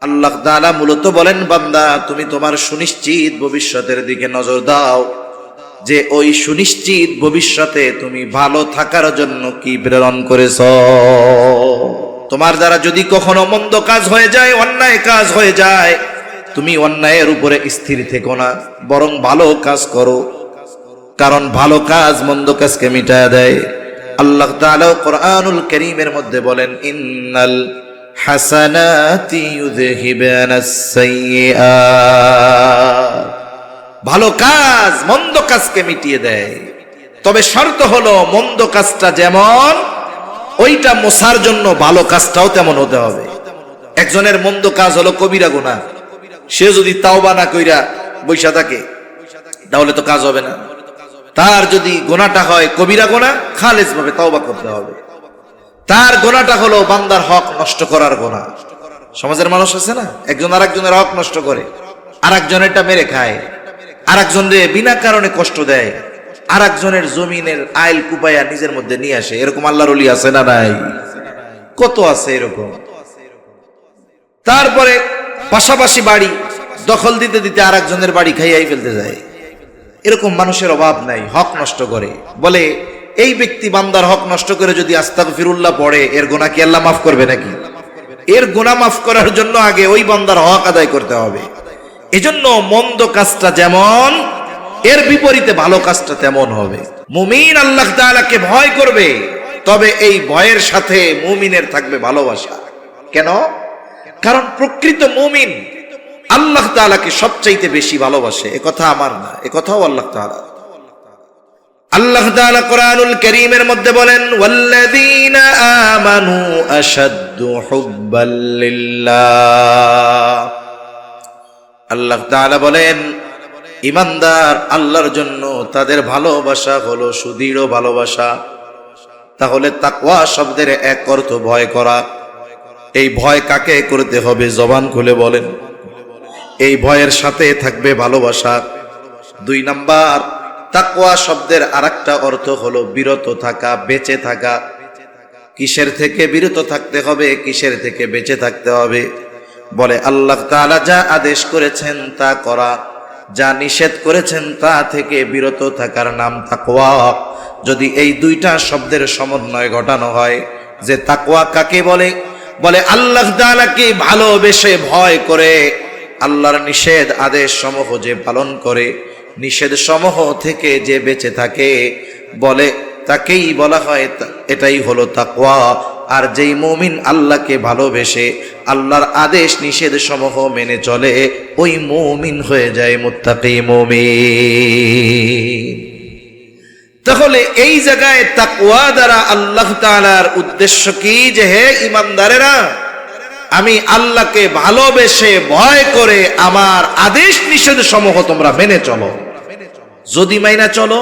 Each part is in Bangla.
আল্লাহ তাআলা মূলত বলেন, বান্দা তুমি তোমার সুনিশ্চিত ভবিষ্যতের দিকে নজর দাও, যে ওই সুনিশ্চিত ভবিষ্যতে তুমি ভালো থাকার জন্য কি প্রেরণ করেছ। তোমার দ্বারা যদি কখনো মন্দ কাজ হয়ে যায়, অন্যায় কাজ হয়ে যায়, তুমি অন্যায়ের উপরে স্থির থেকো না, বরং ভালো কাজ করো, কারণ ভালো কাজ মন্দ কাজকে মিটায় দেয়। আল্লাহ তাআলা কোরআনুল কারীমের মধ্যে বলেন, ইন্নাল হাসানাতি ইউযহিবানাস সাইয়্যাত, ভালো কাজ মন্দ কাজকে মিটিয়ে দেয়। তবে শর্ত হলো মন্দ কাজটা যেমন ওইটা মোছার জন্য ভালো কাজটাও তেমন হতে হবে। একজনের মন্দ কাজ হলো কবিরা গুনাহ, সে যদি তাওবা না কইরা বৈশা থাকে তাহলে তো কাজ হবে না। তার যদি গুনাহটা হয় কবিরা গুনাহ, খালেস ভাবে তাওবা করতে হবে। তার গুনাহটা হলো বান্দার হক নষ্ট করার গুনাহ। সমাজের মানুষ আছে না, একজন আরেকজনের হক নষ্ট করে, আরেকজনেরটা মেরে খায়, আরেকজনের বিনা কারণে কষ্ট দেয়, আরেকজনের জমিনের আইল কুপাইয়া নিজের মধ্যে নিয়ে আসে। এরকম আল্লাহর ওলি আছে না নাই? কত আছে এরকম। তারপরে পাশাপাশি বাড়ি দখল দিতে দিতে আরেকজনের বাড়ি খাইয়াই ফেলতে যায়। এরকম মানুষের অভাব নাই, হক নষ্ট করে। বলে এই ব্যক্তি বান্দার হক নষ্ট করে যদি আস্তাগফিরুল্লাহ পড়ে, এর গুনাহ কি আল্লাহ মাফ করবে নাকি? এর গুনাহ মাফ করার জন্য আগে ওই বান্দার হক আদায় করতে হবে। এজন্য মন্দ কাজটা যেমন, এর বিপরীতে ভালো কাজটা তেমন হবে। মুমিন আল্লাহ তাআলাকে ভয় করবে, তবে এই ভয়ের সাথে মুমিনের থাকবে ভালোবাসা। কেন? কারণ প্রকৃত মুমিন আল্লাহ তাআলাকে সবচাইতে বেশি ভালোবাসে। এ কথা আমার না, এ কথাও আল্লাহ তাআলা। আল্লাহ তাআলা কোরআনুল কারীমের মধ্যে বলেন, ওয়াল্লাযীনা আমানু আশাদ্দু হুব্বাল লিল্লাহ। আল্লাহ তাআলা বলেন, ঈমানদার আল্লাহর জন্য তাদের ভালোবাসা হলো সুদৃঢ় ভালোবাসা। তাহলে তাকওয়া শব্দের এক অর্থ ভয় করা। এই ভয় কাকে করতে হবে? জবান খুলে বলেন। এই ভয়ের সাথে থাকবে ভালোবাসা। 2 নাম্বার, তাকওয়া শব্দের আরেকটা অর্থ হলো বিরত থাকা, বেঁচে থাকা। কিসের থেকে বিরত থাকতে হবে? কিসের থেকে বেঁচে থাকতে হবে? বলে আল্লাহ তাআলা যা আদেশ করেছেন তা করা, যা নিষেধ করেছেন তা থেকে বিরত থাকার নাম তাকওয়া। যদি এই 2টা শব্দের সমন্বয় ঘটানো হয়, যে তাকওয়া কাকে বলে? বলে আল্লাহ তাআলাকে ভালোবেসে ভয় করে, আল্লাহর নিষেধ আদেশ সমূহ যে পালন করে, নিষেধ সমূহ থেকে যে বেঁচে থাকে, বলে তাকেই বলা হয়, এটাই হলো তাকওয়া। আর যেই মুমিন আল্লাহকে ভালোবেসে আল্লাহর আদেশ নিষেধ সমূহ মেনে চলে, ওই মুমিন হয়ে যায় মুত্তাকি মুমিন। তাহলে এই জায়গায় তাকওয়া দ্বারা আল্লাহ তাআলার উদ্দেশ্য কি? যে হে ঈমানদারেরা, আমি আল্লাহকে ভালোবেসে ভয় করে আমার আদেশ নিষেধ সমূহ তোমরা মেনে চলো। যদি মাইনা চলো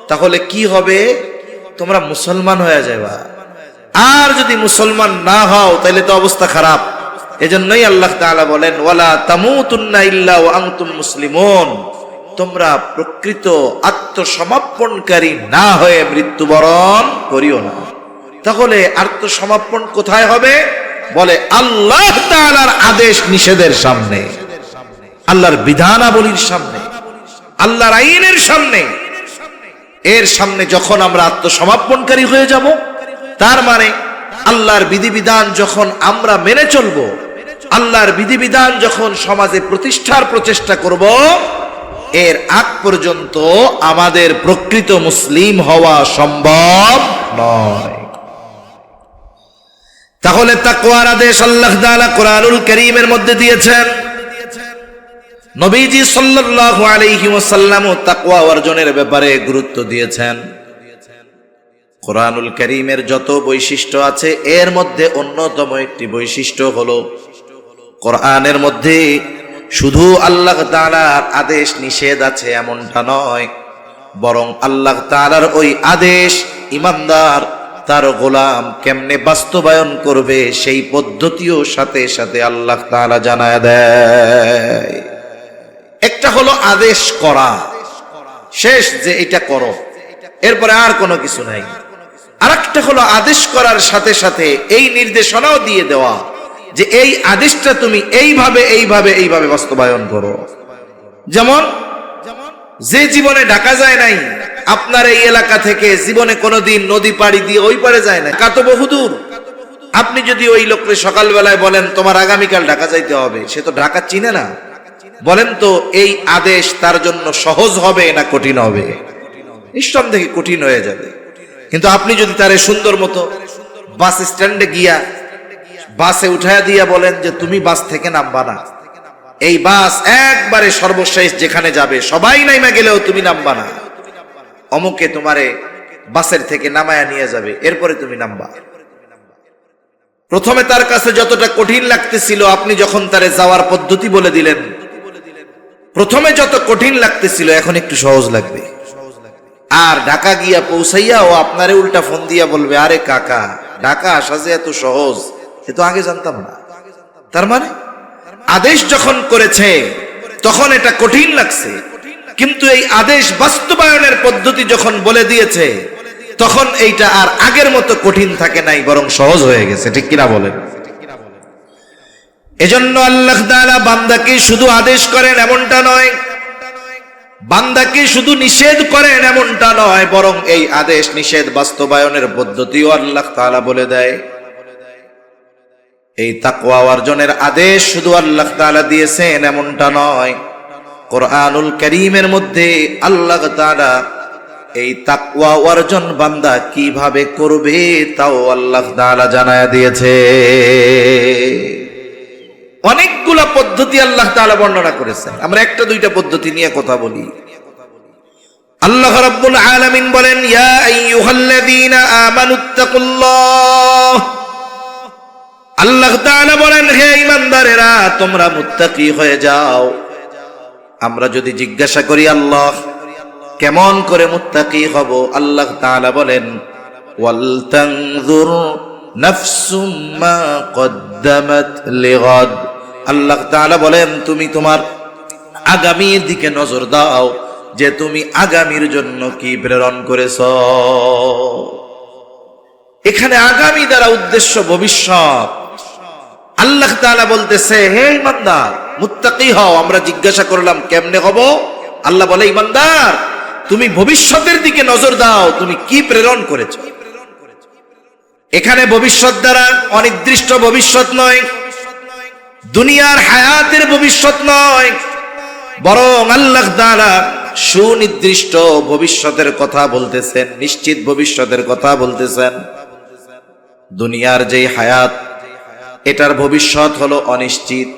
তাহলে কি হবে? তোমরা মুসলমান হয়ে যাবা। আর যদি মুসলমান না হও তাহলে তো অবস্থা খারাপ। এজন্যই আল্লাহ তাআলা বলেন, ওয়ালা তামুতুন্না ইল্লা ওয়া আনতুম মুসলিমুন, তোমরা প্রকৃত আত্মসমর্পণকারী না হয়ে মৃত্যুবরণ করিও না। তাহলে আত্মসমর্পণ কোথায় হবে? বলে আল্লাহ তাআলার আদেশ নিষেধের সামনে, আল্লাহর বিধানাবলীর সামনে, আল্লাহর আইনের সামনে। এর সামনে যখন আমরা আত্মসমর্পণকারী হয়ে যাব, তার মানে আল্লাহর বিধিবিধান যখন আমরা মেনে চলব, আল্লাহর বিধিবিধান যখন সমাজে প্রতিষ্ঠার প্রচেষ্টা করব, এর আগ পর্যন্ত আমাদের প্রকৃত মুসলিম হওয়া সম্ভব নয়। তাহলে তাকওয়ার আদেশ আল্লাহ তাআলা কোরআনুল কারীমের মধ্যে দিয়েছেন। নবীজি সাল্লাল্লাহু আলাইহি ওয়াসাল্লাম তাকওয়া অর্জনের ব্যাপারে গুরুত্ব দিয়েছেন। কোরআনুল কারীমের যত বৈশিষ্ট্য আছে, এর মধ্যে অন্যতম একটি বৈশিষ্ট্য হলো, কোরআনের মধ্যে শুধু আল্লাহ তাআলার আদেশ নিষেধ আছে এমনটা নয়, বরং আল্লাহ তাআলার ওই আদেশ ঈমানদার তার গোলাম কেমনে বাস্তবায়ন করবে সেই পদ্ধতিও সাথে সাথে আল্লাহ তাআলা জানায় দেয়। একটা হলো আদেশ করা, শেষ, যে এটা করো, এরপরে আর কোনো কিছু নাই। আরেকটা হলো আদেশ করার সাথে সাথে এই নির্দেশনাও দিয়ে দেওয়া যে এই আদেশটা তুমি এইভাবে এইভাবে এইভাবে বাস্তবায়ন করো। যেমন যে জীবনে ঢাকা যায় নাই, আপনার এই এলাকা থেকে জীবনে কোনোদিন নদী পাড়ি দিয়ে ওই পারে যায় না, কত বহুদূর। আপনি যদি ওই লোককে সকালবেলায় বলেন তোমার আগামীকাল ঢাকা যাইতে হবে, সে তো ঢাকা চিনে না। বলেন তো এই আদেশ তার জন্য সহজ হবে না কঠিন হবে? নিঃসন্দেহে কঠিন হয়ে যাবে। কিন্তু আপনি যদি তারে সুন্দর মতো বাস স্ট্যান্ডে গিয়া বাসে উঠায়া দিয়া বলেন যে তুমি বাস থেকে নামবা না, এই বাস একবারে সর্বশেষ যেখানে যাবে, সবাই নাইমা গেলেও তুমি নামবা না, অমুকে তোমারে বাসের থেকে নামায়া নিয়ে যাবে, এরপরে তুমি নামবা। প্রথমে তার কাছে যতটা কঠিন লাগতেছিল, আপনি যখন তারে যাওয়ার পদ্ধতি বলে দিলেন, প্রথমে যত কঠিন লাগতেছিল এখন একটু সহজ লাগবে। আর ঢাকা গিয়া পৌঁছাইয়া ও আপনারে উল্টা ফোন দিয়া বলবে, আরে কাকা ঢাকা আসা যে এত সহজ, এ তো আগে জানতাম না। তার মানে আদেশ যখন করেছে তখন এটা কঠিন লাগছে, কিন্তু এই আদেশ বাস্তবায়নের পদ্ধতি যখন বলে দিয়েছে তখন এইটা আর আগের মতো কঠিন থাকে নাই, বরং সহজ হয়ে গেছে। ঠিক কিনা বলেন? এজন্য আল্লাহ তাআলা বান্দাকে শুধু আদেশ করেন এমনটা নয়, বান্দাকে শুধু নিষেধ করেন এমনটা নয়, বরং এই আদেশ নিষেধ বাস্তবায়নের পদ্ধতিও আল্লাহ তাআলা বলে দেয়। এই তাকওয়া অর্জনের আদেশ শুধু আল্লাহ তাআলা দিয়েছেন এমনটা নয়, কোরআনুল কারীমের মধ্যে আল্লাহ তাআলা এই তাকওয়া অর্জন বান্দা কিভাবে করবে তাও আল্লাহ তাআলা জানায়া দিয়েছে। অনেকগুলা পদ্ধতি আল্লাহ তাআলা বর্ণনা করেছেন, আমরা একটা দুইটা পদ্ধতি নিয়ে কথা বলি। আল্লাহ রাব্বুল আলামিন বলেন, ইয়া আইয়ুহাল্লাযীনা আমানুত্তাকুল্লাহ, আল্লাহ তাআলা বলেন হে ঈমানদারেরা তোমরা মুত্তাকি হয়ে যাও। আমরা যদি জিজ্ঞাসা করি আল্লাহ কেমন করে মুত্তাকি হব, আল্লাহ তাআলা বলেন ওয়াল তানজুর নাফসুম মা কদ্দামাত লিগাদ, আল্লাহ তাআলা বলেন তুমি তোমার আগামীর দিকে নজর দাও যে তুমি আগামীর জন্য কি প্রেরণ করেছো। এখানে আগামী দ্বারা উদ্দেশ্য ভবিষ্যৎ। আল্লাহ তাআলা বলতেছে হে ঈমানদার মুত্তাকি হও। আমরা জিজ্ঞাসা করলাম কেমনে হব, আল্লাহ বলে ঈমানদার তুমি ভবিষ্যতের দিকে নজর দাও, তুমি কি প্রেরণ করেছো। এখানে ভবিষ্যৎ দ্বারা অনির্দিষ্ট ভবিষ্যৎ নয়, দুনিয়ার হায়াতের ভবিষ্যৎ নয়, বরং আল্লাহ তাআলা সুনির্দিষ্ট ভবিষ্যতের কথা বলতেছেন, নিশ্চিত ভবিষ্যতের কথা বলতেছেন। দুনিয়ার যে হায়াত এটার ভবিষ্যৎ হলো অনিশ্চিত।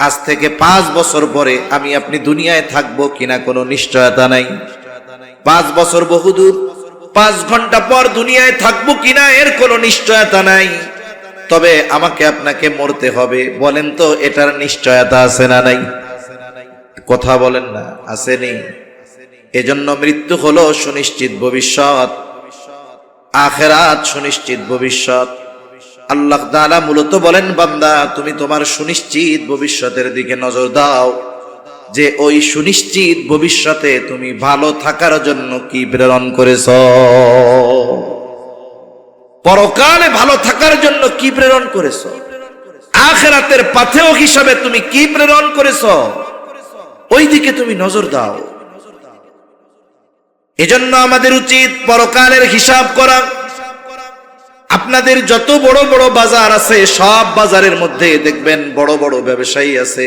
আজ থেকে 5 বছর পরে আমি আপনি দুনিয়ায় থাকবো কিনা কোনো নিশ্চয়তা নাই। 5 বছর বহুদূর, 5 ঘন্টা পর দুনিয়ায় থাকবো কিনা এর কোনো নিশ্চয়তা নাই। তবে আমাকে আপনাকে মরতে হবে, বলেন তো এটার নিশ্চয়তা আছে না নাই? কথা বলেন না, আছে নেই? এজন্য মৃত্যু হলো সুনিশ্চিত ভবিষ্যৎ, আখিরাত সুনিশ্চিত ভবিষ্যৎ। আল্লাহ তাআলা মূলত বলেন বান্দা তুমি তোমার সুনিশ্চিত ভবিষ্যতের দিকে নজর দাও, যে ওই সুনিশ্চিত ভবিষ্যতে তুমি ভালো থাকার জন্য কি প্রেরণ করেছো, পরকালে ভালো থাকার জন্য কি প্রেরণ করেছো, আখিরাতের পাথেয় হিসাবে তুমি কি প্রেরণ করেছো, ওই দিকে তুমি নজর দাও। এজন্য আমাদের উচিত পরকালের হিসাব করা। আপনাদের যত বড় বড় বাজার আছে সব বাজারের মধ্যে দেখবেন বড় বড় ব্যবসায়ী আছে।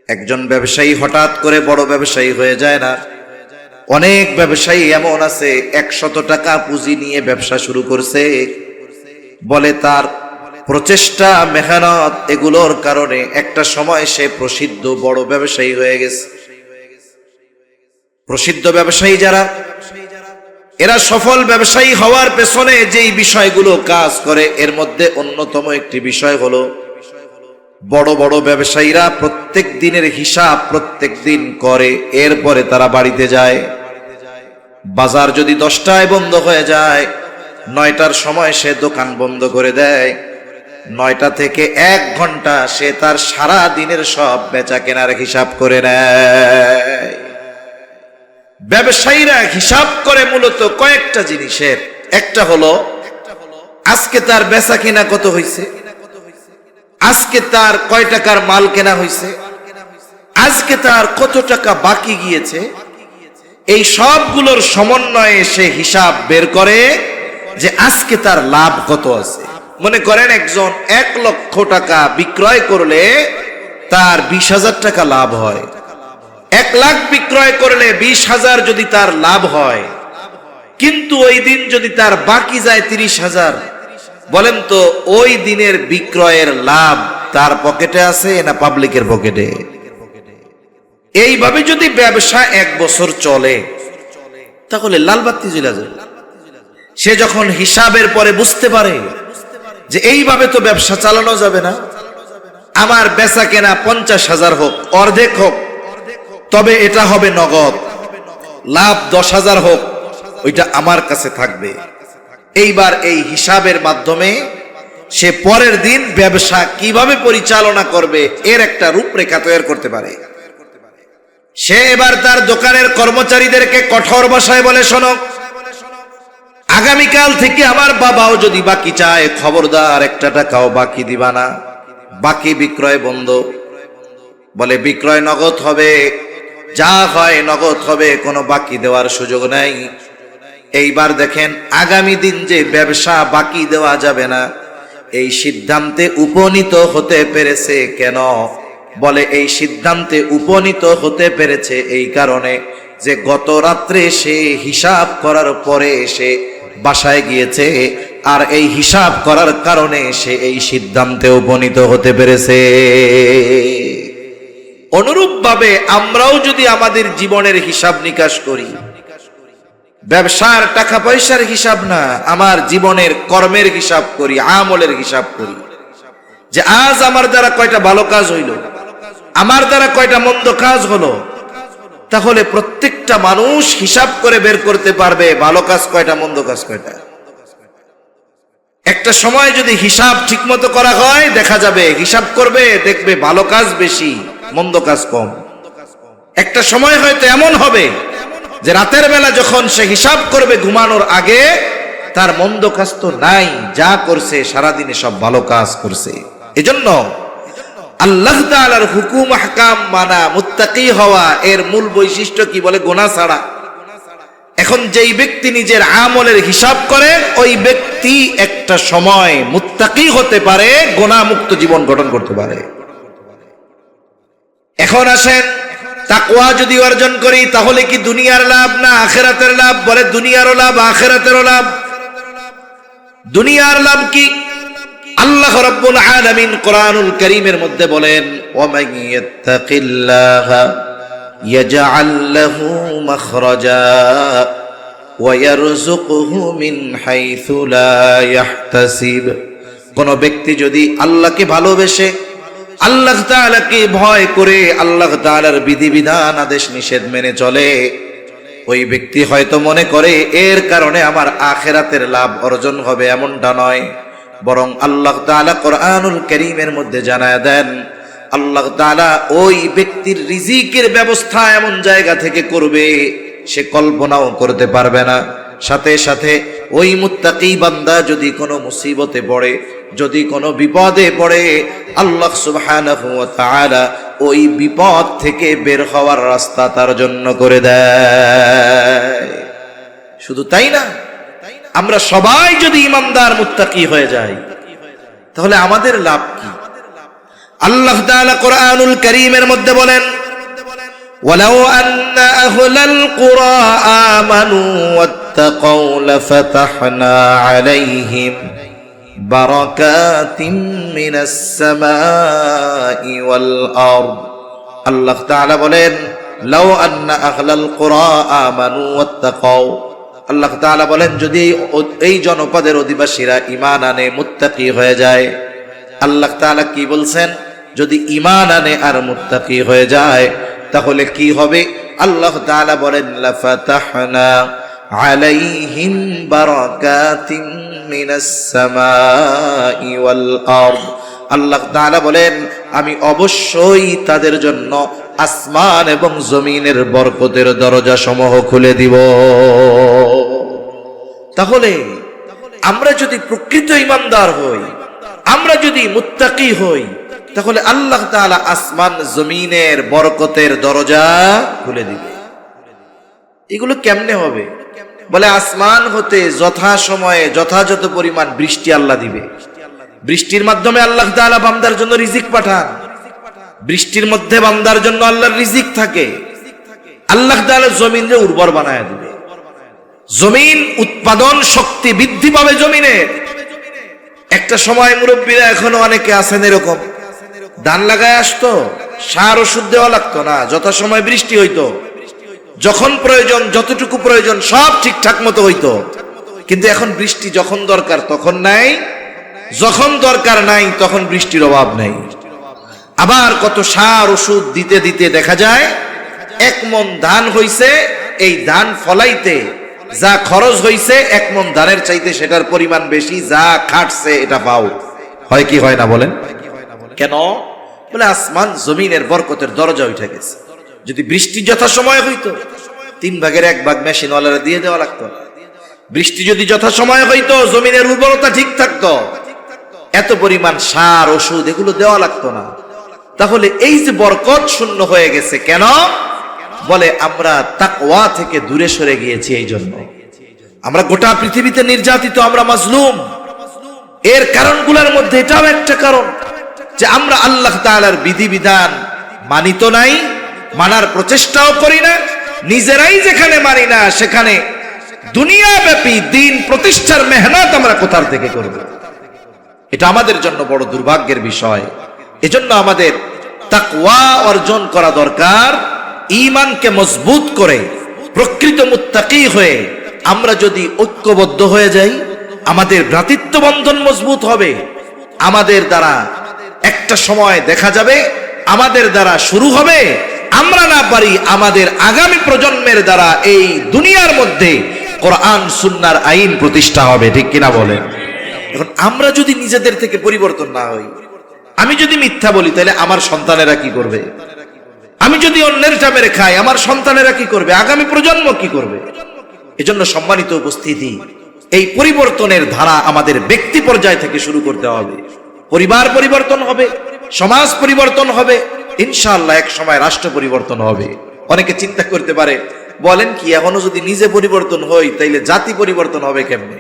একজন ব্যবসায়ী হঠাৎ করে বড় ব্যবসায়ী হয়ে যায় না। অনেক ব্যবসায়ী এমন আছে 100 টাকা পুঁজি নিয়ে ব্যবসা শুরু করছে, বলে তার প্রচেষ্টা মেহনত এগুলোর কারণে একটা সময় সে প্রসিদ্ধ বড় ব্যবসায়ী হয়ে গেছে। প্রসিদ্ধ ব্যবসায়ী যারা, এরা সফল ব্যবসায়ী হওয়ার পেছনে যেই বিষয়গুলো কাজ করে এর মধ্যে অন্যতম একটি বিষয় হলো বড় বড় ব্যবসায়ীরা প্রত্যেক দিনের হিসাব প্রত্যেক দিন করে, এরপরে তারা বাড়িতে যায়। বাজার যদি 10টায় বন্ধ হয়ে যায়, 9টার সময় সে দোকান বন্ধ করে দেয়। 9টা থেকে 1 ঘন্টা সে তার সারা দিনের সব বেচা কেনার হিসাব করে নেয়। ব্যবসায়ীরা হিসাব করে মূলত কয়েকটা জিনিসের। একটা হলো আজকে তার বেচা কেনা কত হয়েছে, আজকে তার কয় টাকার মাল কেনা হয়েছে, আজকে তার কত টাকা বাকি গিয়েছে, এই সবগুলোর সমন্বয়ে সে হিসাব বের করে যে আজকে তার লাভ কত আছে। মনে করেন একজন 1 লক্ষ টাকা বিক্রয় করলে তার 20,000 টাকা লাভ হয়। 1 লাখ বিক্রয় করলে 20,000 যদি তার লাভ হয়, কিন্তু ওই দিন যদি তার বাকি যায় 30,000, বলেন তো ওই দিনের বিক্রয়ের লাভ তার পকেটে আছে না পাবলিকের পকেটে? এইভাবে যদি ব্যবসা 1 বছর চলে তাহলে লাল বাতি জ্বলে যায়। সে যখন হিসাবের পরে বুঝতে পারে যে এইভাবে তো ব্যবসা চালানো যাবে না, আমার বেচা কেনা 50,000 হোক, অর্ধেক হোক, তবে এটা হবে নগদ, লাভ 10,000 হোক, ওইটা আমার কাছে থাকবে। এইবার এই হিসাবের মাধ্যমে সে পরের দিন ব্যবসা কিভাবে পরিচালনা করবে এর একটা রূপরেখা তৈরি করতে পারে। সে এবার তার দোকানের কর্মচারীদেরকে কঠোর ভাষায় বলে, শোনো, আগামীকাল থেকে আমার বাবাও যদি বাকি চায়, খবরদার 1 টাকাও বাকি দিবা না, বাকি বিক্রয় বন্ধ। বলে বিক্রয় নগদ হবে, যা হয় নগদ হবে, কোনো বাকি দেওয়ার সুযোগ নাই। এইবার দেখেন আগামী দিন যে ব্যবসা বাকি দেওয়া যাবে না, এই সিদ্ধান্তে উপনীত হতে পেরেছে কেন? বলে এই সিদ্ধান্তে উপনীত হতে পেরেছে এই কারণে যে গত রাত্রে সে হিসাব করার পরে সে বাসায় গিয়েছে, আর এই হিসাব করার কারণে সে এই সিদ্ধান্তে উপনীত হতে পেরেছে। অনুরূপভাবে আমরাও যদি আমাদের জীবনের হিসাব নিকাশ করি, ব্যবসার টাকা পয়সার হিসাব না, আমার জীবনের কর্মের হিসাব করি, আমলের হিসাব করি, যে আজ আমার দ্বারা কয়টা ভালো কাজ হইল, আমার দ্বারা কয়টা মন্দ কাজ হলো, তাহলে প্রত্যেকটা মানুষ হিসাব করে বের করতে পারবে ভালো কাজ কয়টা, মন্দ কাজ কয়টা। একটা সময় যদি হিসাব ঠিকমতো করা হয়, দেখা যাবে হিসাব করবে, দেখবে ভালো কাজ বেশি, মন্দ কাজ কম। একটা সময় হয়তো এমন হবে যে রাতের বেলা যখন সে হিসাব করবে ঘুমানোর আগে, তার মন্দ কাজ তো নাই, যা করছে সারাদিনে সব ভালো কাজ করছে। এজন্য আল্লাহ তাআলার হুকুম আহকাম মানা, মুত্তাকি হওয়া, এর মূল বৈশিষ্ট্য কি? বলে গুনাহ ছাড়া। এখন যেই ব্যক্তি নিজের আমলের হিসাব করে, ওই ব্যক্তি একটা সময় মুত্তাকি হতে পারে, গুনাহ মুক্ত জীবন গঠন করতে পারে। এখন আসেন, তাকওয়া যদি অর্জন করি তাহলে কি দুনিয়ার লাভ না আখিরাতের লাভ? বলে দুনিয়ারও লাভ, আখিরাতেরও লাভ। দুনিয়ার লাভ কি? আল্লাহ রাব্বুল আলামিন কোরআনুল কারীমের মধ্যে বলেন, ওয়া মান ইয়াত্তাকিল্লাহা ইয়াজআল লাহু মাখরাজা ওয়া ইয়ারযুকহু মিন হাইথু লা ইয়াহতাসিব। কোন ব্যক্তি যদি আল্লাহকে ভালোবেসে, আল্লাহ তাআলাকে ভয় করে, আল্লাহ তাআলার বিধিবিধান আদেশ নিষেধ মেনে চলে, ওই ব্যক্তি হয়তো মনে করে এর কারণে আমার আখিরাতের লাভ অর্জন হবে, এমনটা নয়। বরং আল্লাহ তাআলা কোরআনুল কারীমের মধ্যে জানায় দেন, আল্লাহ তাআলা ওই ব্যক্তির রিজিকের ব্যবস্থা এমন জায়গা থেকে করবে সে কল্পনাও করতে পারবে না। সাথে সাথে ওই মুত্তাকি বান্দা যদি কোনো মুসিবতে পড়ে, যদি কোনো বিপদে পড়ে, আল্লাহ সুবহানাহু ওয়া তাআলা ওই বিপদ থেকে বের হওয়ার রাস্তা তার জন্য করে দেয়। শুধু তাই না, আমরা সবাই যদি ইমানদার মুত্তাকি হয়ে যাই তাহলে আমাদের লাভ কি? আল্লাহ তাআলা কোরআনুল কারীমের মধ্যে বলেন, ওয়ালাউ আন্না আহলাল কুরা আমানু ওয়াত্তাকাউ লাফাতাহনা আলাইহিম বারাকাতিম মিনাস সামাই ওয়াল আরদ। আল্লাহ তাআলা বলেন, লাউ আন্না আহলাল কুরা আমানু ওয়াত্তাকাউ, আল্লাহ তাআলা বলেন যদি এই জনপদের অধিবাসীরা ঈমান আনে, মুত্তাকি হয়ে যায়। আল্লাহ তাআলা কি বলছেন? যদি ঈমান আনে আর মুত্তাকি হয়ে যায় তাহলে কি হবে? আল্লাহ তাআলা বলেন, লাফাতাহনা আলাইহিম বারাকাতিম মিনাস সামাই ওয়াল আরদ। আল্লাহ তাআলা বলেন, আমি অবশ্যই তাদের জন্য আসমান এবং জমিনের বরকতের দরজা সমূহ খুলে দিব। তাহলে আমরা যদি প্রকৃত ঈমানদার হই আমরা যদি মুত্তাকি হই তাহলে আল্লাহ তাআলা আসমান জমিনের বরকতের দরজা খুলে দিবে। এগুলো কেমনে হবে? বলে আসমান হতে যথা সময়ে যথাযথ পরিমাণ বৃষ্টি আল্লাহ দিবে। বৃষ্টির মাধ্যমে আল্লাহ তাআলা বান্দার জন্য রিজিক পাঠান। বৃষ্টির মধ্যে বান্দার জন্য আল্লাহর রিজিক থাকে। আল্লাহ তাআলা জমিনকে উর্বর বানায় দিবে। জমিন উৎপাদন শক্তি বৃদ্ধি পাবে জমিনের। একটা সময় মুরব্বীরা এখনো অনেকে আছেন এরকম, ধান লাগায় আসতো, সার ওষুধ দেওয়া লাগতো না, যথাসময় বৃষ্টি হইতো, যখন প্রয়োজন যতটুকু প্রয়োজন সব ঠিকঠাক মতো হইতো। কিন্তু এখন বৃষ্টি যখন দরকার তখন নাই, যখন দরকার নাই তখন বৃষ্টির অভাব নাই। আবার কত সার ওষুধ দিতে দিতে দেখা যায় 1 মণ ধান হইছে, এই ধান ফলাইতে যা খরচ হইছে 1 মণ ধানের চাইতে সেটার পরিমাণ বেশি, যা খাটছে এটা পাও। হয় কি হয় না বলেন? কেন? বলে আসমান জমিনের বরকতের দরজা উঠে গেছে। যদি বৃষ্টি যথাসময়ে হইতো 3 ভাগের 1 ভাগ মেশিনওয়ালারা দিয়ে দেওয়া লাগতো। বৃষ্টি যদি যথাসময়ে হইতো জমিনের উর্বরতা ঠিক থাকতো, এত পরিমাণ সার ওষুধ এগুলো দেওয়া লাগতো না। তাহলে এই যে বরকত শূন্য হয়ে গেছে কেন? বলে আমরা তাকওয়া থেকে দূরে সরে গিয়েছি। এই জন্য আমরা গোটা পৃথিবীতে নির্যাতিত, আমরা মাজলুম। এর কারণগুলোর মধ্যে এটাও একটা কারণ যে আমরা আল্লাহ তাআলার বিধিবিধান মানি তো নাই, মানার প্রচেষ্টাও করি না। নিজেরাই যেখানে মানি না সেখানে দুনিয়াব্যাপী দিন প্রতিষ্ঠার মেহনত আমরা কোথা থেকে করব? এটা আমাদের জন্য বড় দুর্ভাগ্যের বিষয়। এজন্য আমাদের তাকওয়া অর্জন করা দরকার। ঈমানকে মজবুত করে প্রকৃত মুত্তাকি হয়ে আমরা যদি ঐক্যবদ্ধ হয়ে যাই, আমাদের ভ্রাতৃত্ব বন্ধন মজবুত হবে। আমাদের দ্বারা একটা সময় দেখা যাবে আমাদের দ্বারা শুরু হবে, আমরা না পারি আমাদের আগামী প্রজন্মের দ্বারা এই দুনিয়ার মধ্যে কোরআন সুন্নাহর আইন প্রতিষ্ঠা হবে। ঠিক কিনা বলেন? এখন আমরা যদি নিজেদের থেকে পরিবর্তন না হই, আমি যদি মিথ্যা বলি তাহলে আমার সন্তানেরা কি করবে? আমি যদি অন্যের টামেরে খাই আমার সন্তানেরা কি করবে? আগামী প্রজন্ম কি করবে? এজন্য সম্মানিত উপস্থিতি, এই পরিবর্তনের ধারা আমাদের ব্যক্তি পর্যায় থেকে শুরু করতে হবে। পরিবার পরিবর্তন হবে, সমাজ পরিবর্তন হবে, ইনশাআল্লাহ এক সময় রাষ্ট্র পরিবর্তন হবে। অনেকে চিন্তা করতে পারে, বলেন কি এখনো যদি নিজে পরিবর্তন হই তাইলে জাতি পরিবর্তন হবে কেমনে?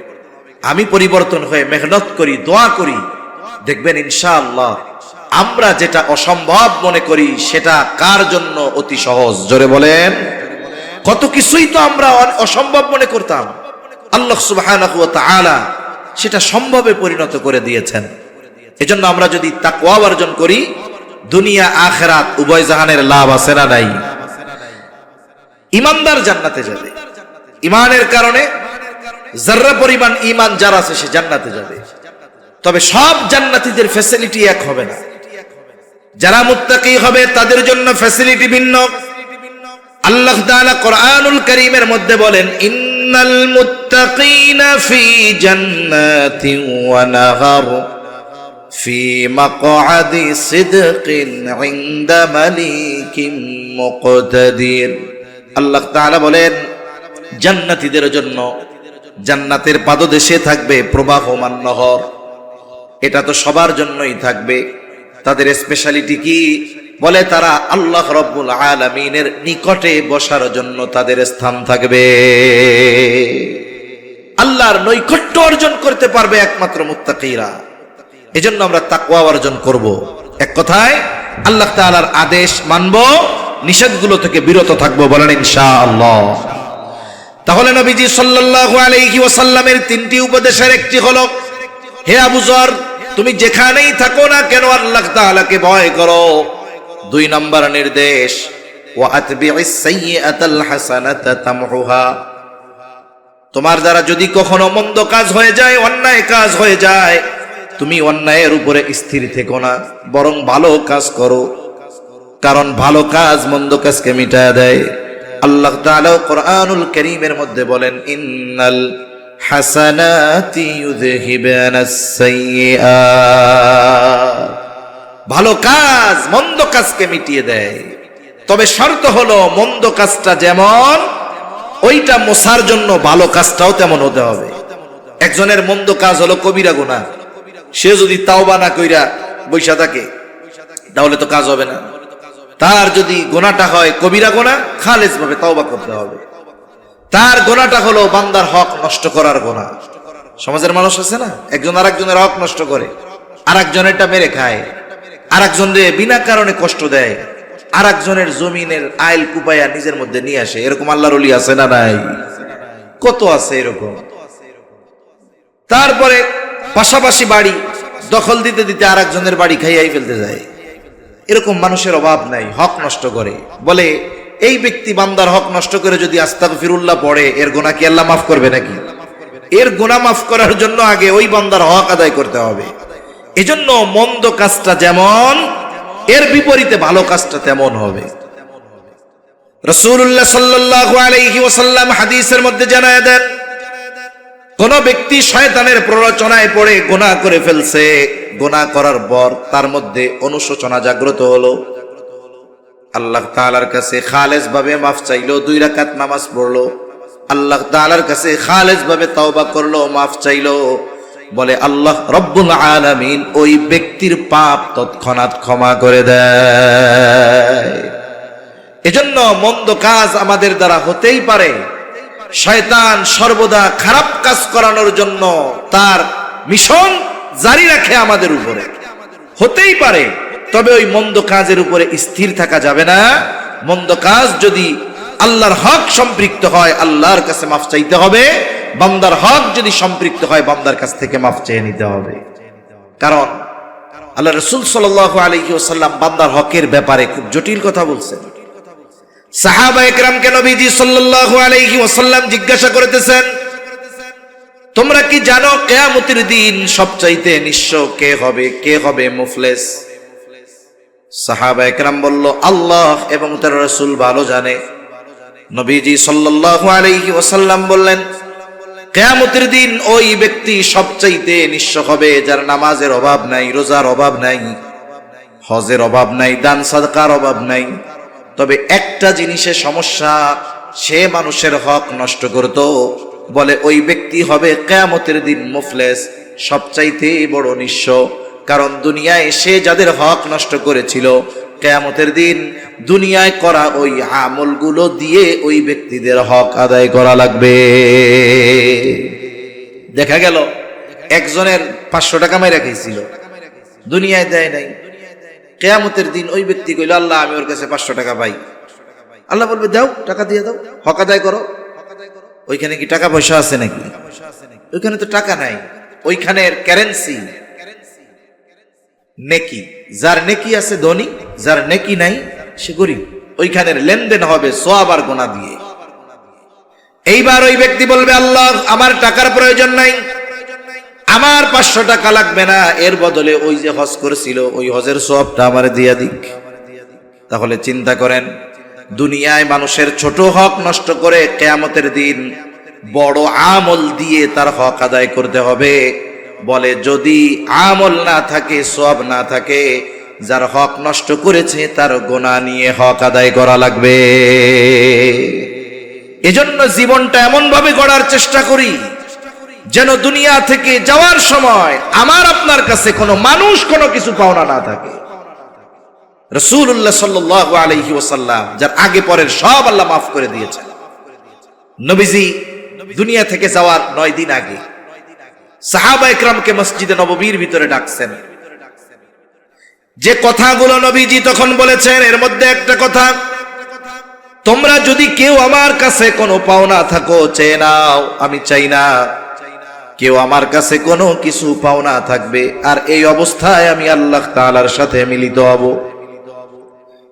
আমি পরিবর্তন হয়ে মেহনত করি, দোয়া করি, দেখবেন ইনশাআল্লাহ আমরা যেটা অসম্ভব মনে করি সেটা কার জন্য অতি সহজ। জোরে বলেন। কত কিছুই তো আমরা অসম্ভব মনে করতাম, আল্লাহ সুবহানাহু ওয়া তাআলা সেটা সম্ভবে পরিণত করে দিয়েছেন। এজন্য আমরা যদি তাকওয়া অর্জন করি, দুনিয়া আখিরাত উভয় জাহানের লাভ আছে না নাই? ইমানদার জান্নাতে যাবে, ইমানের কারণে যারা পরিমাণ ঈমান যার আছে সে জান্নাতে যাবে। তবে সব জান্নাতীদের ফ্যাসিলিটি এক হবে না। যারা মুত্তাকি হবে তাদের জন্য ফ্যাসিলিটি ভিন্ন। আল্লাহ তাআলা কোরআনুল কারীমের মধ্যে বলেন, ইন্নাল মুত্তাকিনা ফি জান্নাতিন ওয়া নাহার ফি মাকআদি সিদকিন ইনদা মালিকিন মুকতাদির। আল্লাহ তাআলা বলেন, জান্নাতীদের জন্য জান্নাতের পাদদেশে থাকবে প্রবাহমান নহর। এটা তো সবার জন্যই থাকবে। তাদের স্পেশালিটি কি? বলে তারা আল্লাহ রাব্বুল আলামিনের নিকটে বসার জন্য তাদের স্থান থাকবে। আল্লাহর নৈকট্য অর্জন করতে পারবে একমাত্র মুত্তাকিরা। এজন্য আমরা তাকওয়া অর্জন করব। এক কথায় আল্লাহ তাআলার আদেশ মানব, নিষেধগুলো থেকে বিরত থাকবো। বলেন ইনশাআল্লাহ। তাহলে নবীজি সাল্লাল্লাহু আলাইহি ওয়াসাল্লামের 3টি উপদেশের একটি হলো, হে আবু যর, তুমি যেখানেই থাকো না কেন আল্লাহ তাআলাকে ভয় করো। 2 নম্বর নির্দেশ, ওয়া আতবি'is সাইয়্যাতাল হাসানাতা তামহুহা। তোমার দ্বারা যদি কখনো মন্দ কাজ হয়ে যায়, অন্যায় কাজ হয়ে যায়, তুমি অন্যায়ের উপরে স্থির থেকো না, বরং ভালো কাজ করো, কারণ ভালো কাজ মন্দ কাজকে মিটায় দেয়। আল্লাহ তাআলা কোরআনুল কারীমের মধ্যে বলেন, ইন্নাল হাসানাতি ইউযহিবানাস সাইয়্যাত। ভালো কাজ মন্দ কাজকে মিটিয়ে দেয়। তবে শর্ত হলো মন্দ কাজটা যেমন ওইটা মোছার জন্য ভালো কাজটাও তেমন হতে হবে। একজনের মন্দ কাজ হলো কবিরা গুনাহ, সে যদি তাওবা না কইরা বৈশা থাকে তাহলে তো কাজ হবে না। তার যদি গোনাটা হয় কবিরা গোনা, খালেজ ভাবে তাওবা করতে হবে। তার গোনাটা হলো বান্দার হক নষ্ট করার গোনা। সমাজের মানুষ আছে না, একজন আরেকজনের হক নষ্ট করে, আরেকজনেরটা মেরে খায়, আরেকজনের বিনা কারণে কষ্ট দেয়, আরেকজনের জমিনের আইল কুপাইয়া নিজের মধ্যে নিয়ে আসে। এরকম আল্লাহর ওলি আছে না নাই? কত আছে এরকম। তারপরে পাশাপাশি বাড়ি দখল দিতে দিতে আরেকজনের বাড়ি খাইয়াই ফেলতে যায়। এরকম মানুষের অভাব নাই, হক নষ্ট করে। বলে এই ব্যক্তি বান্দার হক নষ্ট করে যদি আস্তাগফিরুল্লাহ পড়ে, এর গুনাহ কি আল্লাহ মাফ করবে নাকি? এর গুনাহ মাফ করার জন্য আগে ওই বান্দার হক আদায় করতে হবে। এজন্য মন্দ কাজটা যেমন, এর বিপরীতে ভালো কাজটা তেমন হবে। রাসূলুল্লাহ সাল্লাল্লাহু আলাইহি ওয়াসাল্লাম হাদিসের মধ্যে জানায় দেন, কোন ব্যক্তি শয়তানের প্ররোচনায় পড়ে গুনাহ করে ফেলছে, গুনাহ করার পর তার মধ্যে অনুশোচনা জাগ্রত হলো, আল্লাহ তাআলার কাছে খালেস ভাবে মাফ চাইলো, 2 রাকাত নামাজ পড়লো, আল্লাহ তাআলার কাছে খালেস ভাবে তওবা করলো, মাফ চাইলো, বলে আল্লাহ রব্বুল আলামিন ওই ব্যক্তির পাপ তৎক্ষণাৎ ক্ষমা করে দেয়। এজন্য মন্দ কাজ আমাদের দ্বারা হতেই পারে। শয়তান সর্বদা খারাপ কাজ করানোর জন্য তার মিশন জারি রাখে আমাদের উপরে, হতেই পারে। তবে ওই মন্দ কাজের উপরে স্থির থাকা যাবে না। মন্দ কাজ যদি আল্লাহর হক সম্পৃক্ত হয়, আল্লাহর কাছে মাফ চাইতে হবে। বান্দার হক যদি সম্পৃক্ত হয়, বান্দার কাছ থেকে মাফ চেয়ে নিতে হবে। কারণ আল্লাহ রাসূল সাল্লাল্লাহু আলাইহি ওয়াসাল্লাম বান্দার হকের ব্যাপারে খুব জটিল কথা বলছেন। সাহাবায়ে কেরামকে নবীজি সাল্লাল্লাহু আলাইহি ওয়াসাল্লাম জিজ্ঞাসা করতেছেন, তোমরা কি জানো কিয়ামতের দিন সবচাইতে নিঃস্ব কে হবে, কে হবে মুফলিস? সাহাবায়ে কেরাম বলল, আল্লাহ এবং তার রাসূল ভালো জানে। নবীজি সাল্লাল্লাহু আলাইহি ওয়াসাল্লাম বললেন, কিয়ামতের দিন ওই ব্যক্তি সবচাইতে নিঃস্ব হবে যার নামাজের অভাব নাই, রোজার অভাব নাই, হজের অভাব নাই, দান সাদকার অভাব নাই। তবে একটা জিনিসে সমস্যা, সে মানুষের হক নষ্ট করত। বলে ওই ব্যক্তি হবে কিয়ামতের দিন মুফলিস, সবচাইতে বড় নিঃস্ব। কারণ দুনিয়ায় সে যাদের হক নষ্ট করেছিল, কিয়ামতের দিন দুনিয়ায় করা ওই আমলগুলো দিয়ে ওই ব্যক্তিদের হক আদায় করা লাগবে। দেখা গেল একজনের 500 টাকা মাইরা খাইছিল, দুনিয়ায় দেয় নাই। কিয়ামতের দিন ওই ব্যক্তি কইল, আল্লাহ আমি ওর কাছে 500 টাকা পাই। আল্লাহ বলবে, দাও, টাকা দিয়ে দাও, হক আদায় করো। ওইখানে কি টাকা পয়সা আছে নাকি? ওইখানে তো টাকা নাই। ওইখানের কারেন্সি নেকি। যার নেকি আছে ধনী, যার নেকি নাই সে গরিব। ওইখানের লেনদেন হবে সওয়াব আর গুনাহ দিয়ে। এইবার ওই ব্যক্তি বলবে, আল্লাহ আমার টাকার প্রয়োজন নাই, আমার 500 টাকা লাগবে না, এর বদলে ওই যে হজ করেছিল ওই হজের সওয়াবটা আমারে দিয়া দিক। তাহলে চিন্তা করেন, দুনিয়ায় মানুষের ছোট হক নষ্ট করে কিয়ামতের দিন বড় আমল দিয়ে তার হক আদায় করতে হবে। বলে যদি আমল না থাকে, সওয়াব না থাকে, যার হক নষ্ট করেছে তার গুনাহ নিয়ে হক আদায় করা লাগবে। এজন্য জীবনটা এমন ভাবে গড়ার চেষ্টা করি যেন দুনিয়া থেকে যাওয়ার সময় আমার আপনার কাছে কোনো মানুষ কোনো কিছু পাওনা না থাকে। রাসূলুল্লাহ সাল্লাল্লাহু আলাইহি ওয়াসাল্লাম যার আগে পরের সব আল্লাহ মাফ করে দিয়েছেন। নবীজি দুনিয়া থেকে যাওয়ার 9 দিন আগে সাহাবা ইকরামকে মসজিদে নববীর ভিতরে ডাকছেন। যে কথাগুলো নবীজি তখন বলেছেন, এর মধ্যে একটা কথা, তোমরা যদি কেউ আমার কাছে কোনো পাওনা থাকো চেয়ে নাও, আমি চাই না কেউ আমার কাছে কোনো কিছু পাওনা থাকবে আর এই অবস্থায় আমি আল্লাহ তাআলার সাথে মিলিত হব।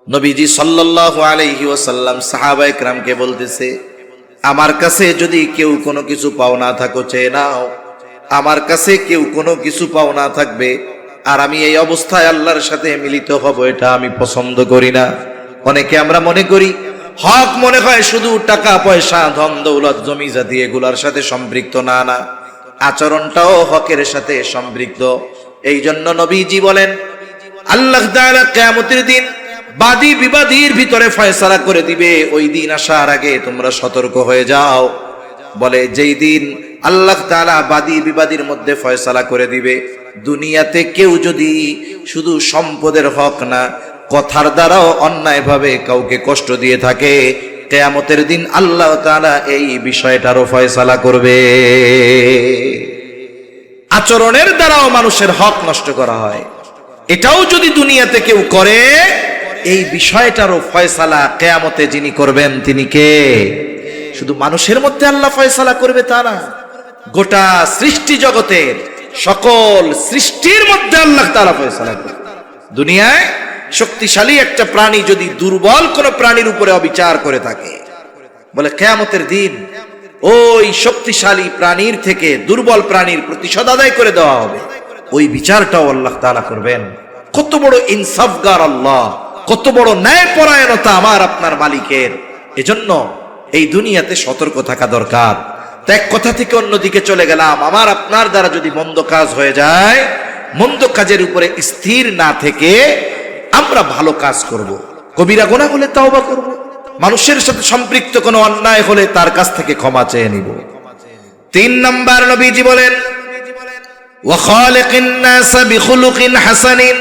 নবীজি সাল্লাল্লাহু আলাইহি ওয়াসাল্লাম সাহাবা ইকরামকে বলতেছে, আমার কাছে যদি কেউ কোনো কিছু পাওনা থাকো চেয়ে নাও, আমার কাছে কেউ কোনো কিছু পাওনা থাকবে আর আমি এই অবস্থায় আল্লাহর সাথে মিলিত হব, এটা আমি পছন্দ করি না। অনেকে আমরা মনে করি হক মনে হয় শুধু টাকা পয়সা, ধন দৌলত, জমি জাতি এগুলার সাথে সম্পৃক্ত। না না, আচরণটাও হকের সাথে সম্পৃক্ত। এই জন্য নবীজি বলেন, আল্লাহ তাআলা কিয়ামতের দিন বাদী বিবাদীর ভিতরে ফয়সালা করে দিবে। ওই দিন আসার আগে তোমরা সতর্ক হয়ে যাও। বলে যেই দিন আল্লাহ তাআলা বাদী বিবাদীর মধ্যে ফয়সালা করে দিবে। দুনিয়াতে কেউ যদি শুধু সম্পদের হক না, কথার দ্বারাও অন্যায়ভাবে কাউকে কষ্ট দিয়ে থাকে, কিয়ামতের দিন আল্লাহ তাআলা এই বিষয়টারও ফয়সালা করবে। আচরণের দ্বারাও মানুষের হক নষ্ট করা হয়, এটাও যদি দুনিয়াতে কেউ করে, এই বিষয়টারও ফয়সালা কিয়ামতে যিনি করবেন তিনি কে? শুধু মানুষের মধ্যে আল্লাহ ফয়সালা করবে তা না, গোটা সৃষ্টি জগতের সকল সৃষ্টির মধ্যে আল্লাহ তাআলা ফয়সালা করবে। দুনিয়ায় শক্তিশালী একটা প্রাণী যদি দুর্বল কোন প্রাণীর উপরে অবিচার করে থাকে, বলে কিয়ামতের দিন ওই শক্তিশালী প্রাণীর থেকে দুর্বল প্রাণীর প্রতিশোধ আদায় করে দেওয়া হবে। ওই বিচারটাও আল্লাহ তাআলা করবেন। কত বড় ইনসাফগার আল্লাহ, কত বড় ন্যায়পরায়ণতা আমার আপনার মালিকের। এজন্য এই দুনিয়াতে সতর্ক থাকা দরকার। এক কথা থেকে অন্যদিকে চলে গেলাম, আমার আপনার দ্বারা যদি মন্দ কাজ হয়ে যায়, মন্দ কাজের উপরে স্থির না থেকে আমরা ভালো কাজ করব। কবিরা গুনাহ হলে তাওবা করব, মানুষের সাথে সম্পৃক্ত কোনো অন্যায় হলে তার কাছ থেকে ক্ষমা চেয়ে নিব। 3 নাম্বার নবীজি বলেন, ওয়া খালিকিন নাস বিখুলুকিন হাসানিন,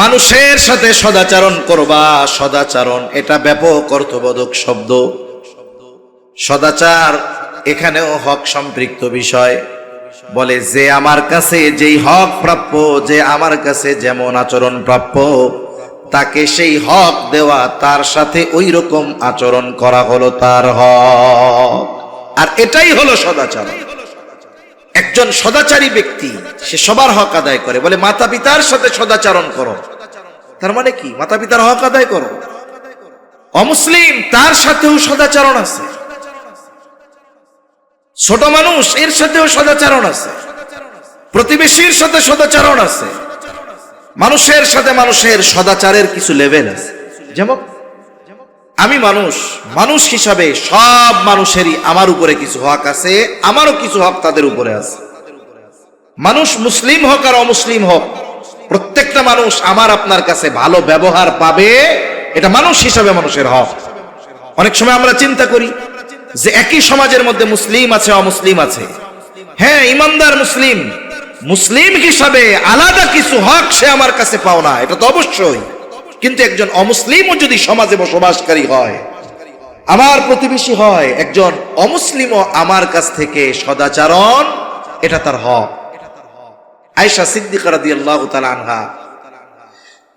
মানুষের সাথে সদাচরণ করবা। সদাচরণ এটা ব্যাপক অর্থবোধক শব্দ। সদাচার এখানেও হক সম্পৃক্ত বিষয়। বলে যে আমার কাছে যেই হক প্রাপ্য, যে আমার কাছে যেমন আচরণ প্রাপ্য, তাকে সেই হক দেওয়া, তার সাথে ওই রকম আচরণ করা হলো তার হক। আর এটাই হলো সদাচরণ। একজন সদাচারী ব্যক্তি সে সবার হক আদায় করে। বলে মাতা পিতার সাথে সদাচরণ করো, তার মানে কি? মাতা পিতার হক আদায় করো। অমুসলিম তার সাথেও সদাচরণ আছে, ছোট মানুষ এর সাথেও সদাচরণ আছে, প্রতিবেশীর সাথে সদাচরণ আছে। মানুষের সাথে মানুষের সদাচারের কিছু লেভেল আছে। যেমন আমি মানুষ হিসাবে সব মানুষেরই আমার উপরে কিছু হক আছে, আমারও কিছু হক তাদের উপরে আছে। মানুষ মুসলিম হোক আর অমুসলিম হোক, প্রত্যেকটা মানুষ আমার আপনার কাছে ভালো ব্যবহার পাবে, এটা মানুষ হিসাবে মানুষের হক। অনেক সময় আমরা চিন্তা করি যে একই সমাজের মধ্যে মুসলিম আছে, অমুসলিম আছে। হ্যাঁ, ইমানদার মুসলিম, মুসলিম হিসাবে আলাদা কিছু হক সে আমার কাছে পাও না, এটা তো অবশ্যই। কিন্তু একজন অমুসলিমও যদি সমাজে বসবাসকারী হয়, আমার প্রতিবেশী হয়, একজন অমুসলিমও আমার কাছ থেকে সদাচরণ, এটা তার হক। আয়েশা সিদ্দিকা রাদিয়াল্লাহু তাআলা আনহা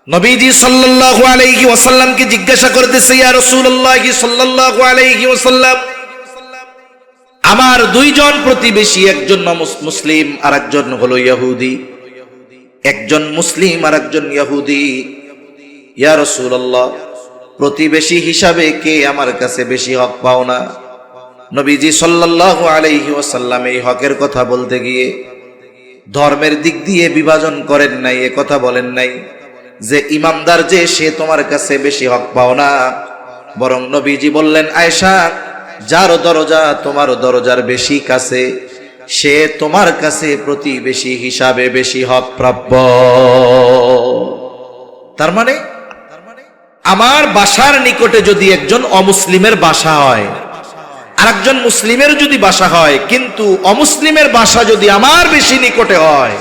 নবীজি সাল্লাল্লাহু আলাইহি ওয়াসাল্লামকে জিজ্ঞাসা করতেছে, ইয়া রাসূলুল্লাহ সাল্লাল্লাহু আলাইহি ওয়াসাল্লাম, আমার দুইজন প্রতিবেশী, একজন মুসলিম আর একজন হলো ইহুদি, একজন মুসলিম আর একজন ইহুদি। ইয়া রাসূলুল্লাহ, প্রতিবেশী হিসাবে কে আমার কাছে বেশি হক পাও না? নবীজি সাল্লাল্লাহু আলাইহি ওয়াসাল্লাম এই হকের কথা বলতে গিয়ে ধর্মের দিক দিয়ে বিভাজন করেন নাই, এ কথা বলেন নাই যে ইমানদার যে সে তোমার কাছে বেশি হক পাও না। বরং নবীজি বললেন, আয়েশা, যার দরজা তোমার দরজার বেশি কাছে, সে তোমার কাছে প্রতিবেশী হিসাবে বেশি হক প্রাপ্য। তার মানে আমার বাসার নিকটে যদি একজন অমুসলিমের বাসা হয়, আর একজন মুসলিমের যদি বাসা হয়, কিন্তু অমুসলিমের বাসা যদি আমার বেশি নিকটে হয়,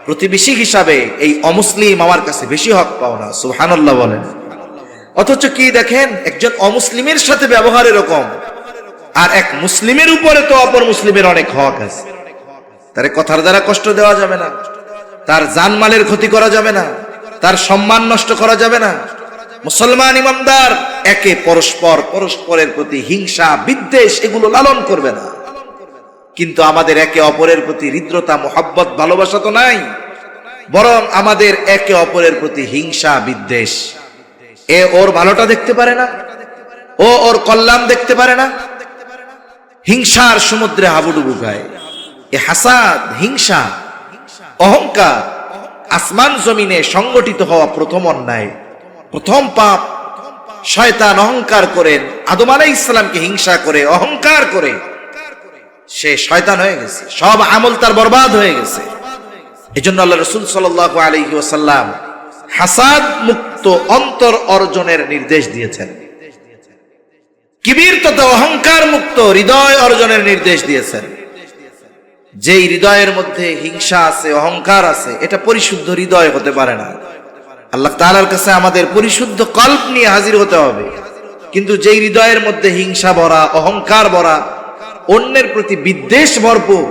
প্রতিবেশী হিসাবে এই অমুসলিম আমার কাছে বেশি হক পাও না। সুবহানাল্লাহ বলেন। অথচ কি দেখেন, একজন অমুসলিমের সাথে ব্যবহার এরকম, আর এক মুসলিমের উপরে তো অপর মুসলিমের অনেক হক আছে। তার কথার দ্বারা কষ্ট দেওয়া যাবে না, তার জানমালের ক্ষতি করা যাবে না, তার সম্মান নষ্ট করা যাবে না। মুসলমান ইমানদার একে পরস্পরের প্রতি হিংসা বিদ্বেষ এগুলো লালন করবে না। কিন্তু আমাদের একে অপরের প্রতি হৃদ্রতা, মোহাব্বত, ভালোবাসা তো নাই, বরং আমাদের একে অপরের প্রতি হিংসা বিদ্বেষ। এ ওর ভালোটা দেখতে পারে না, ও ওর কল্যাণ দেখতে পারে না, হিংসার সমুদ্রে হাবুডুবু খায়। এ হাসাদ, হিংসা, অহংকার আসমান জমিনে সংগঠিত হওয়া প্রথম অন্যায়, প্রথম পাপ। শয়তান অহংকার করেন, আদম আলাইহিস সালামকে হিংসা করে, অহংকার করে সে শয়তান হয়ে গেছে, সব আমল তার বরবাদ হয়ে গেছে। এজন্য আল্লাহ রাসূল সাল্লাল্লাহু আলাইহি ওয়াসাল্লাম হাসাদ মুক্ত অন্তর অর্জনের নির্দেশ দিয়েছেন। কিবির তথা অহংকার মুক্ত হৃদয় অর্জনের নির্দেশ দিয়েছেন। যেই হৃদয়ের মধ্যে হিংসা আছে, অহংকার আছে, এটা পরিশুদ্ধ হৃদয় হতে পারে না। আল্লাহ তাআলার কাছে আমাদের পরিশুদ্ধ কল্প নিয়ে হাজির হতে হবে। কিন্তু যেই হৃদয়ের মধ্যে হিংসা ভরা, অহংকার ভরা, অন্যের প্রতি বিদ্বেষ ভরপুর,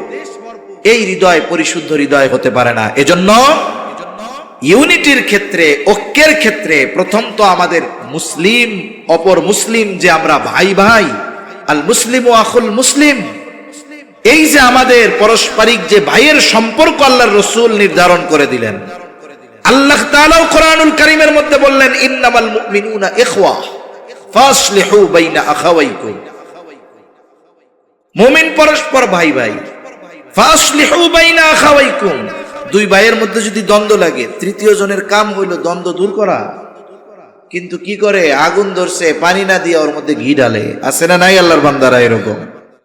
এই হৃদয় পরিশুদ্ধ হৃদয় হতে পারে না। এজন্য ইউনিটির ক্ষেত্রে, ঐক্যের ক্ষেত্রে প্রথম তো আমাদের মুসলিম অপর মুসলিম যে আমরা ভাই ভাই, আল মুসলিম ও আখুল মুসলিম, এই যে আমাদের পারস্পরিক যে ভাইয়ের সম্পর্ক আল্লাহর রাসূল নির্ধারণ করে দিলেন। আল্লাহ তাআলা কোরআনুল কারীমের মধ্যে বললেন, ইন্নামাল মুমিনুনা ইখওয়া ফাসলিহু বাইনা আখাওয়াইকুম। মুমিন পরস্পর ভাই ভাই, ফাসলিহু বাইনা আখাওয়াইকুম। দুই ভাইয়ের মধ্যে যদি দ্বন্দ্ব লাগে, তৃতীয় জনের কাম হইল দ্বন্দ্ব দূর করা। কিন্তু কি করে? আগুন ধরছে, পানি না দিয়ে ওর মধ্যে ঘি ঢালে। আছে না নাই আল্লাহর বান্দারা এরকম?